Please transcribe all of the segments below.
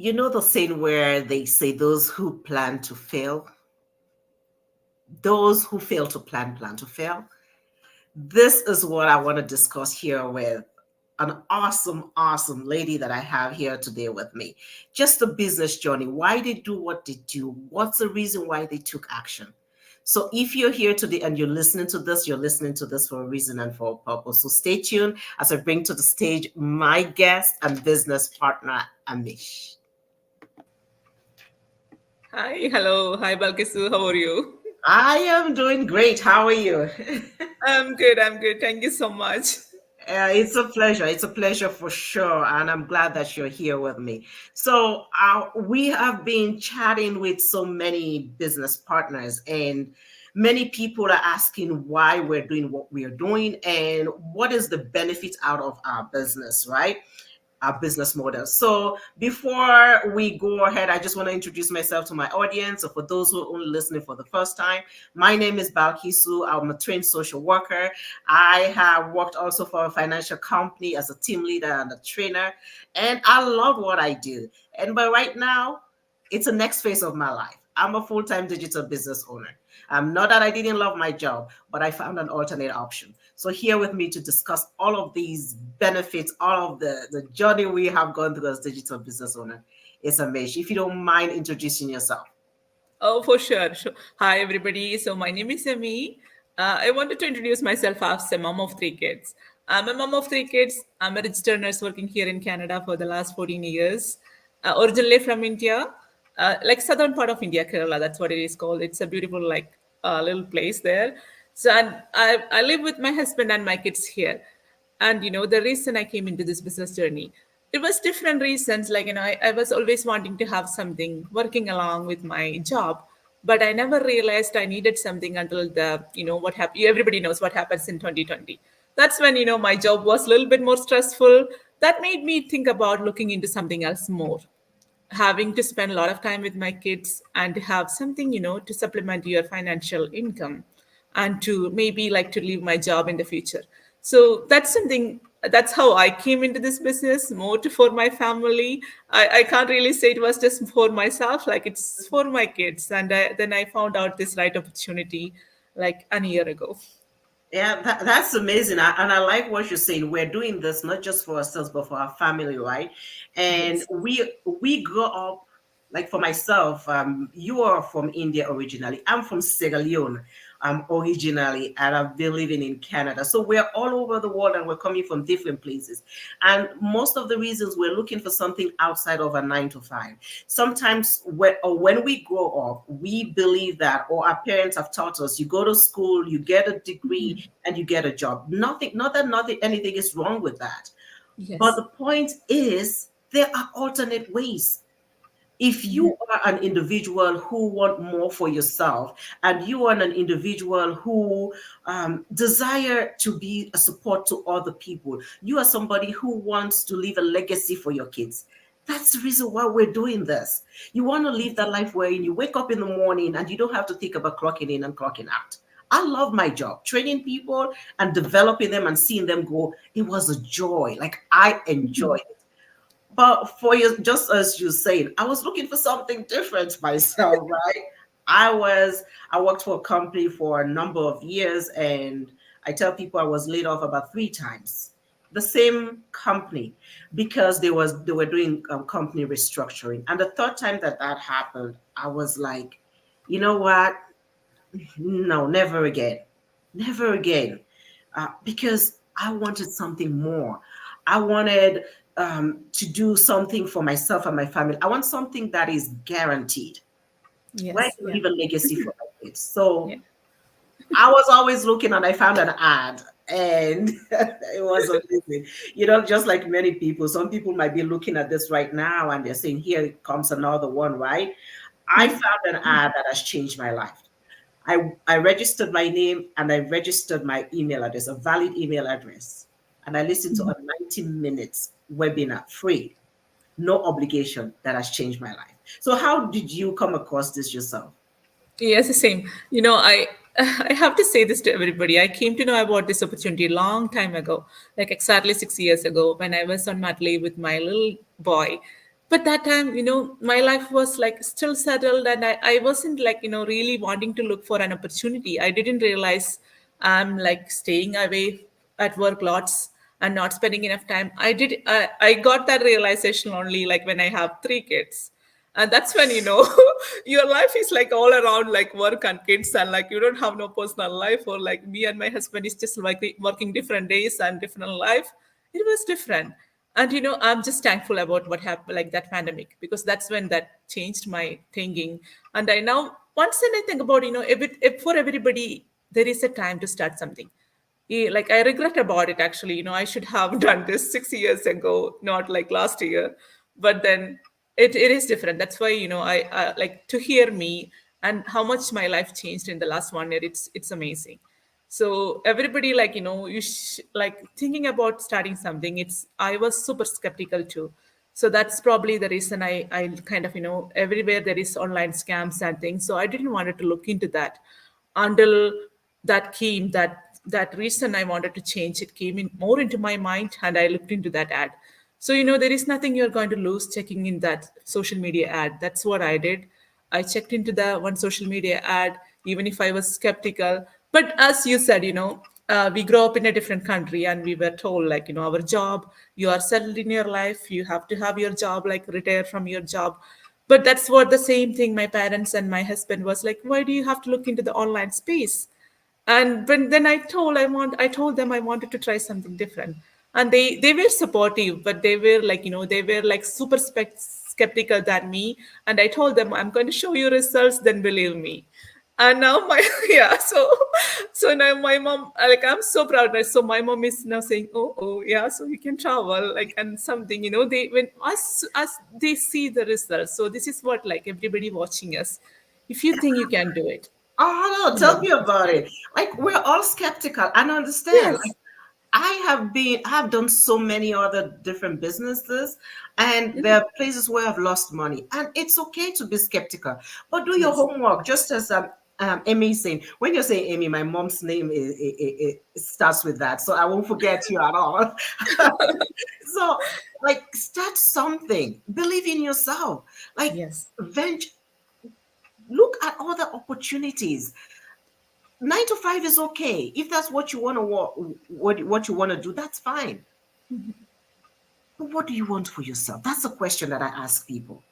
You know the saying where they say those who plan to fail, those who fail to plan to fail. This is what I want to discuss here with an awesome lady that I have here today with me. Just the business journey, why they do what they do, what's the reason why they took action. So if you're here today and you're listening to this for a reason and for a purpose. So stay tuned as I bring to the stage my guest and business partner, Amish. Hi, hello. Hi, Balkisu. How are you? I am doing great. How are you? I'm good. I'm good. Thank you so much. It's a pleasure. It's a pleasure for sure. And I'm glad that you're here with me. So, we have been chatting with so many business partners, and many people are asking why we're doing what we are doing and what is the benefit out of our business, right? Our business model. So before we go ahead, I just want to introduce myself to my audience. So for those who are only listening for the first time, my name is Balkisu. I'm a trained social worker. I have worked also for a financial company as a team leader and a trainer, and I love what I do. And but right now, it's the next phase of my life. I'm a full-time digital business owner. Not that I didn't love my job, but I found an alternate option. So here with me to discuss all of these benefits, all of the journey we have gone through as digital business owner is Amish. If you don't mind introducing yourself. Oh, for sure. Sure. Hi, everybody. So my name is Amy. I wanted to introduce myself as a mom of three kids. I'm a mom of three kids. I'm a registered nurse working here in Canada for the last 14 years. Originally from India, like southern part of India, Kerala. That's what it is called. It's a beautiful, little place there. So and I live with my husband and my kids here. And the reason I came into this business journey, it was different reasons. I was always wanting to have something working along with my job, but I never realized I needed something until the what happened. Everybody knows what happens in 2020. That's when my job was a little bit more stressful. That made me think about looking into something else more, having to spend a lot of time with my kids and have something to supplement your financial income, and to maybe like to leave my job in the future. So that's how I came into this business, more to for my family. I can't really say it was just for myself, like it's for my kids. And then I found out this right opportunity like a year ago. Yeah, that's amazing. And I like what you're saying. We're doing this not just for ourselves, but for our family, right? And Yes. we grew up, like for myself, you are from India originally. I'm from Sierra Leone originally, and I've been living in Canada. So we're all over the world and we're coming from different places. And most of the reasons we're looking for something outside of a 9 to 5. Sometimes when we grow up, we believe that, or our parents have taught us, you go to school, you get a degree, and you get a job. Nothing, anything is wrong with that. But Yes. the point is, there are alternate ways. If you are an individual who want more for yourself, and you are an individual who desire to be a support to other people, you are somebody who wants to leave a legacy for your kids. That's the reason why we're doing this. You want to live that life wherein you wake up in the morning and you don't have to think about clocking in and clocking out. I love my job, training people and developing them and seeing them grow. It was a joy. Like, I enjoyed it. But for you, just as you said, I was looking for something different myself, right? I worked for a company for a number of years, and I tell people I was laid off about 3 times. The same company, because they were doing company restructuring. And the third time that happened, I was like, you know what? No, never again, never again, because I wanted something more. I wanted to do something for myself and my family. I want something that is guaranteed, where I Yes. can Yeah. leave a legacy for my kids. So Yeah. I was always looking, and I found an ad, and it was amazing. Just like many people, some people might be looking at this right now and they're saying, here comes another one, right? I found an ad that has changed my life. I registered my name and I registered my email address, a valid email address. And I listened to a 90 minutes webinar, free, no obligation, that has changed my life. So how did you come across this yourself? Yes, the same. I I have to say this to everybody. I came to know about this opportunity a long time ago, like exactly 6 years ago, when I was on mat leave with my little boy. But that time, my life was like still settled, and I wasn't like, really wanting to look for an opportunity. I didn't realize I'm like staying away at work lots and not spending enough time. I got that realization only like when I have 3 kids. And that's when, your life is like all around like work and kids, and like you don't have no personal life. Or like me and my husband is just like working different days and different life. It was different. And I'm just thankful about what happened, like that pandemic, because that's when that changed my thinking. And I now once then I think about, if for everybody there is a time to start something. Like I regret about it actually. I should have done this 6 years ago, not like last year. But then it is different. That's why, I like to hear me and how much my life changed in the last 1 year. It's amazing. So everybody, like, like thinking about starting something. I was super skeptical too. So that's probably the reason I kind of, everywhere there is online scams and things. So I didn't want to look into that until that reason I wanted to change. It came in more into my mind, and I looked into that ad. So, there is nothing you're going to lose checking in that social media ad. That's what I did. I checked into the one social media ad, even if I was skeptical. But as you said, we grow up in a different country, and we were told, like, our job, you are settled in your life, you have to have your job, like, retire from your job. But that's what the same thing my parents and my husband was like, why do you have to look into the online space? And when then I told them I wanted to try something different. And they were supportive, but they were like, they were like super skeptical than me. And I told them, I'm going to show you results, then believe me. And now my yeah, so now my mom, like, I'm so proud. So my mom is now saying, oh yeah, so you can travel, like, and something, they when as they see the results. So this is what, like, everybody watching us, if you think you can do it. Oh no, tell me about it. Like we're all skeptical. And I understand. Yes. I have done so many other different businesses, and there are places where I've lost money, and it's okay to be skeptical, but do your Yes. homework. Just as Amy is saying, when you're saying Amy, my mom's name it starts with that, so I won't forget you at all. So, like, start something. Believe in yourself. Like, Yes. venture. Look at other opportunities. 9 to 5 is okay. If that's what you want to what you want to do, that's fine. But what do you want for yourself? That's a question that I ask people.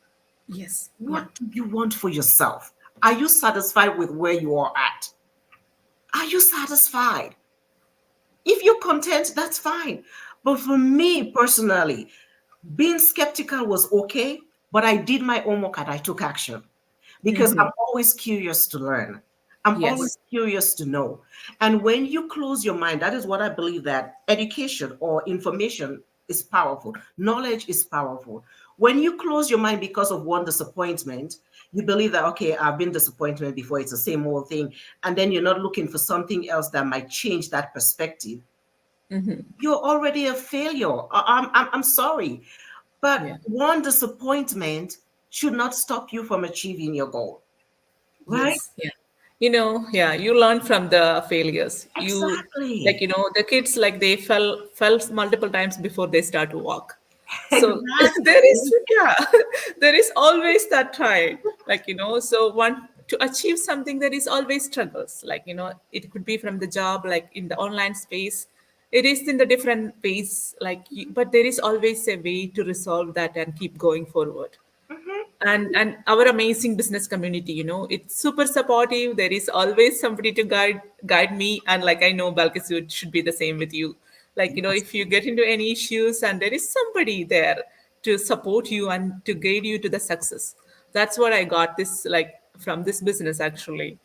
Yes. Yeah. What do you want for yourself? Are you satisfied with where you are at? Are you satisfied? If you're content, that's fine. But for me personally, being skeptical was okay, but I did my homework and I took action because I'm always curious to learn. I'm Yes. always curious to know. And when you close your mind, that is what I believe, that education or information is powerful. Knowledge is powerful. When you close your mind because of one disappointment, you believe that, okay, I've been disappointed before, it's the same old thing. And then you're not looking for something else that might change that perspective. You're already a failure. I'm sorry. But Yeah. one disappointment should not stop you from achieving your goal, right? Yes. Yeah. Yeah, you learn from the failures. You, like, Exactly. the kids, like, they fell multiple times before they start to walk. So there is, Exactly. yeah, there is always that try. Like, so one to achieve something, there is always struggles. Like, it could be from the job, like in the online space. It is in the different ways, like, but there is always a way to resolve that and keep going forward. Mhm. And our amazing business community, it's super supportive. There is always somebody to guide me, and like, I know, Balkisu, it should be the same with you. Like, Yes. if you get into any issues, and there is somebody there to support you and to guide you to the success. That's what I got this, like, from this business actually.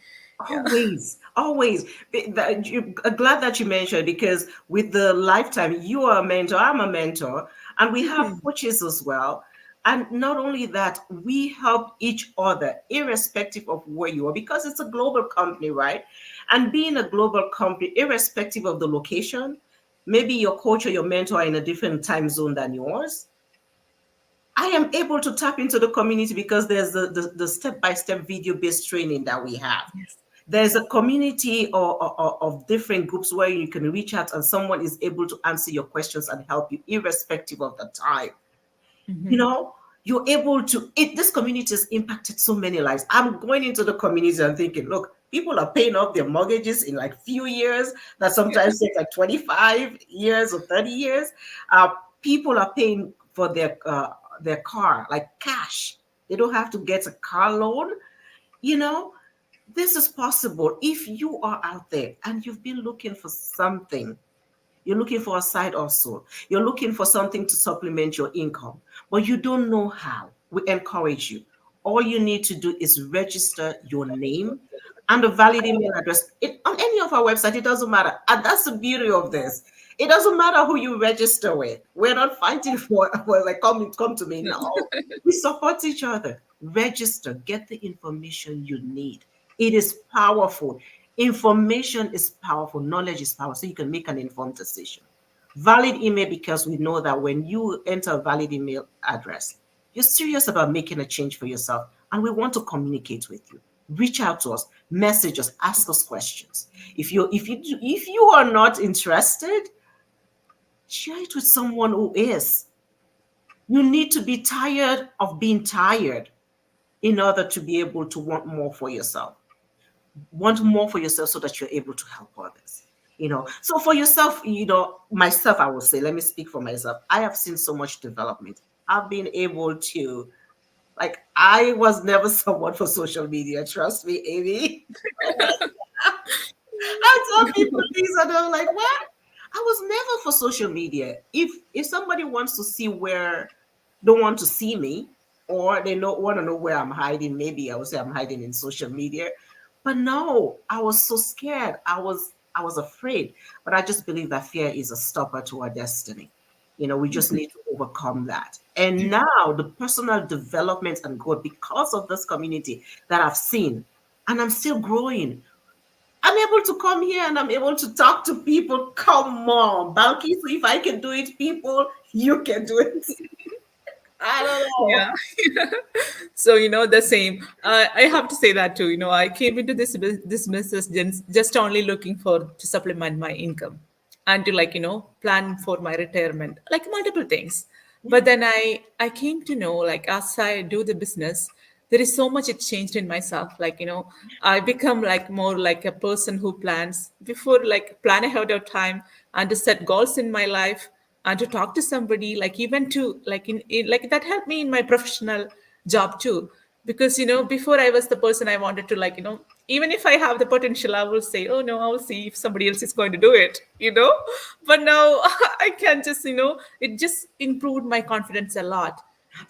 Yeah. Always, always. I'm glad that you mentioned, because with the lifetime, you are a mentor, I'm a mentor, and we have coaches as well. And not only that, we help each other, irrespective of where you are, because it's a global company, right? And being a global company, irrespective of the location, maybe your coach or your mentor are in a different time zone than yours. I am able to tap into the community because there's the step-by-step video-based training that we have. Yes. There's a community of different groups where you can reach out and someone is able to answer your questions and help you irrespective of the time. You know, you're able to this community has impacted so many lives. I'm going into the community and thinking, look, people are paying off their mortgages in like few years, that sometimes takes like 25 years or 30 years. uh, People are paying for their car like cash. They don't have to get a car loan. you know this is possible if you are out there and you've been looking for something. You're looking for a side hustle. You're looking for something to supplement your income, but you don't know how. We encourage you. All you need to do is register your name and a valid email address. On any of our website, it doesn't matter. And that's the beauty of this. It doesn't matter who you register with. We're not fighting for, well, like, come to me now. We support each other. Register, get the information you need. It is powerful. Information is powerful, knowledge is powerful, so you can make an informed decision. Valid email, because we know that when you enter a valid email address, you're serious about making a change for yourself, and we want to communicate with you. Reach out to us, message us, ask us questions. If you are not interested, share it with someone who is. You need to be tired of being tired in order to be able to want more for yourself. Want more for yourself so that you're able to help others. So for yourself, myself, I will say, let me speak for myself. I have seen so much development. I've been able to, like, I was never someone for social media, trust me, Amy. I tell people things and they're like, what? I was never for social media. If somebody wants to see where, don't want to see me, or they don't want to know where I'm hiding, maybe I would say I'm hiding in social media. But no, I was so scared. I was afraid. But I just believe that fear is a stopper to our destiny. We just need to overcome that. And now the personal development and growth, because of this community that I've seen, and I'm still growing. I'm able to come here and I'm able to talk to people. Come on, Balkisu, if I can do it, people, you can do it. I don't know. Yeah. So, the same. I have to say that too. I came into this business just only looking for to supplement my income and to, like, plan for my retirement, like multiple things. But then I came to know, like, as I do the business, there is so much it changed in myself. Like, I become like more like a person who plans before, like plan ahead of time and to set goals in my life and to talk to somebody, like even to like like that helped me in my professional job too. Because before I was the person I wanted to, like, even if I have the potential, I will say, oh no, I will see if somebody else is going to do it. But now I can just, it just improved my confidence a lot.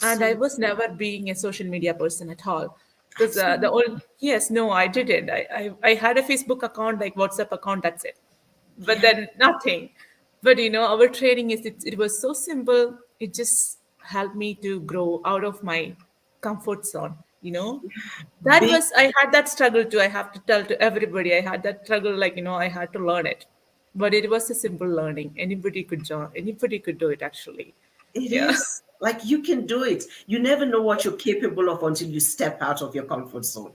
And I Absolutely. was never being a social media person at all. Because the Absolutely. old, yes, no, I didn't. I had a Facebook account, like WhatsApp account, that's it. But Yeah. then nothing. But our training it was so simple. It just helped me to grow out of my comfort zone. That Big. was, I had that struggle too. I have to tell to everybody, I had that struggle, like, I had to learn it. But it was a simple learning. Anybody could join, anybody could do it actually. It Yeah. is. Like, you can do it. You never know what you're capable of until you step out of your comfort zone.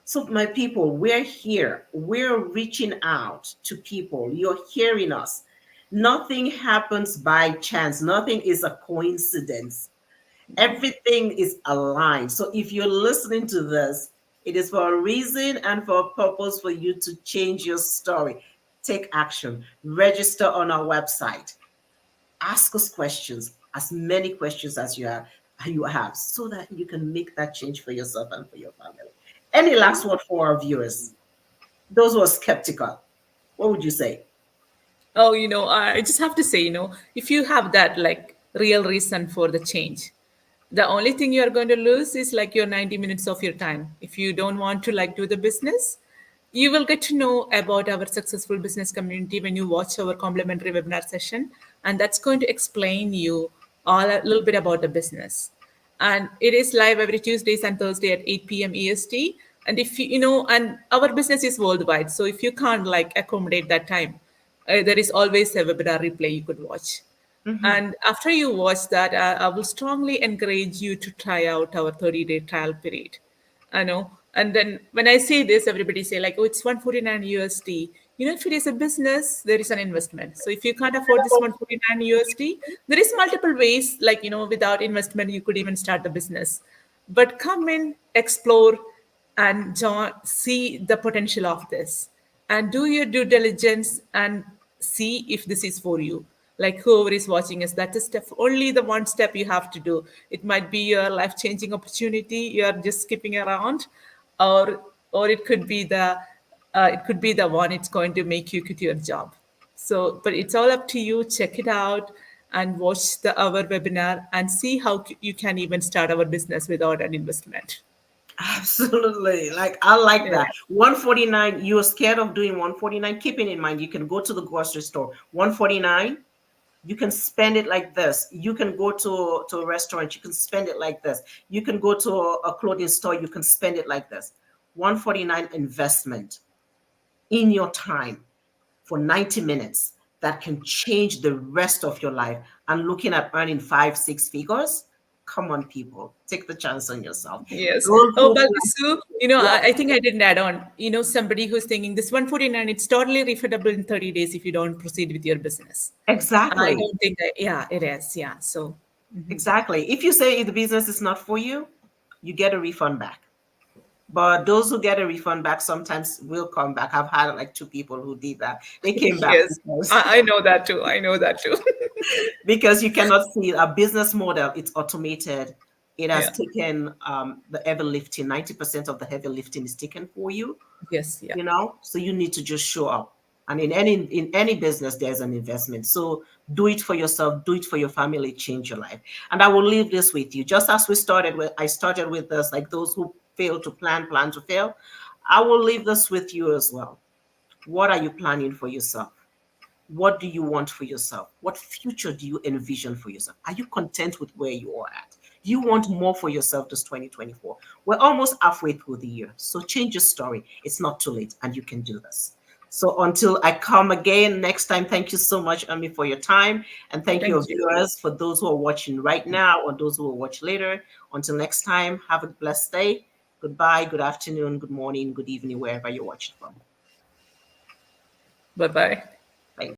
So, my people, we're here. We're reaching out to people. You're hearing us. Nothing happens by chance. Nothing is a coincidence. Everything is aligned. So if you're listening to this, it is for a reason and for a purpose for you to change your story. Take action. Register on our website. Ask us questions, as many questions as you have, so that you can make that change for yourself and for your family. Any last word for our viewers? Those who are skeptical, what would you say? Oh, I just have to say, if you have that like real reason for the change, the only thing you're going to lose is like your 90 minutes of your time. If you don't want to like do the business, you will get to know about our successful business community when you watch our complimentary webinar session. And that's going to explain you all a little bit about the business. And it is live every Tuesdays and Thursday at 8 p.m. EST. And if and our business is worldwide. So if you can't like accommodate that time, there is always a webinar replay you could watch. Mhm. And after you watch that, I will strongly encourage you to try out our 30-day trial period. I know. And then when I say this, everybody say like, oh, it's 149 USD. if it is a business, there is an investment. So if you can't afford this 149 USD, there is multiple ways, like, without investment, you could even start the business. But come in, explore, and see the potential of this, and do your due diligence and see if this is for you. Like, whoever is watching us, that's a step, only the one step you have to do. It might be your life-changing opportunity. You're just skipping around, or it could be the one it's going to make you quit your job. So, but it's all up to you. Check it out and watch our webinar and see how you can even start our business without an investment. Absolutely. Like, I like Yeah. that. 149, you're scared of doing 149. Keeping in mind, you can go to the grocery store. 149, you can spend it like this. You can go to a restaurant, you can spend it like this. You can go to a clothing store, you can spend it like this. 149 investment in your time for 90 minutes that can change the rest of your life. And looking at earning 5-6 figures, come on, people, take the chance on yourself. Yes. Those Oh, who Balkisu, yeah, I think I didn't add on. Somebody who's thinking this 149, it's totally refundable in 30 days if you don't proceed with your business. I exactly. don't think yeah, it is. Yeah. So, Exactly. If you say the business is not for you, you get a refund back. But those who get a refund back sometimes will come back. I've had like 2 people who did that. They came back yes, I know that too. I know that too. because you cannot see a business model. It's automated. It has Yeah. taken the heavy lifting. 90% of the heavy lifting is taken for you. Yes. Yeah. So you need to just show up. And in any business, there's an investment. So do it for yourself, do it for your family, change your life. And I will leave this with you. Just as I started with this, like those who fail to plan to fail. I will leave this with you as well. What are you planning for yourself? What do you want for yourself? What future do you envision for yourself? Are you content with where you are at? Do you want more for yourself this 2024? We're almost halfway through the year. So change your story. It's not too late and you can do this. So until I come again next time, thank you so much, Ami, for your time. And thank you, Thank you. viewers, for those who are watching right now or those who will watch later. Until next time, have a blessed day. Goodbye, good afternoon, good morning, good evening, wherever you're watching from. Bye bye.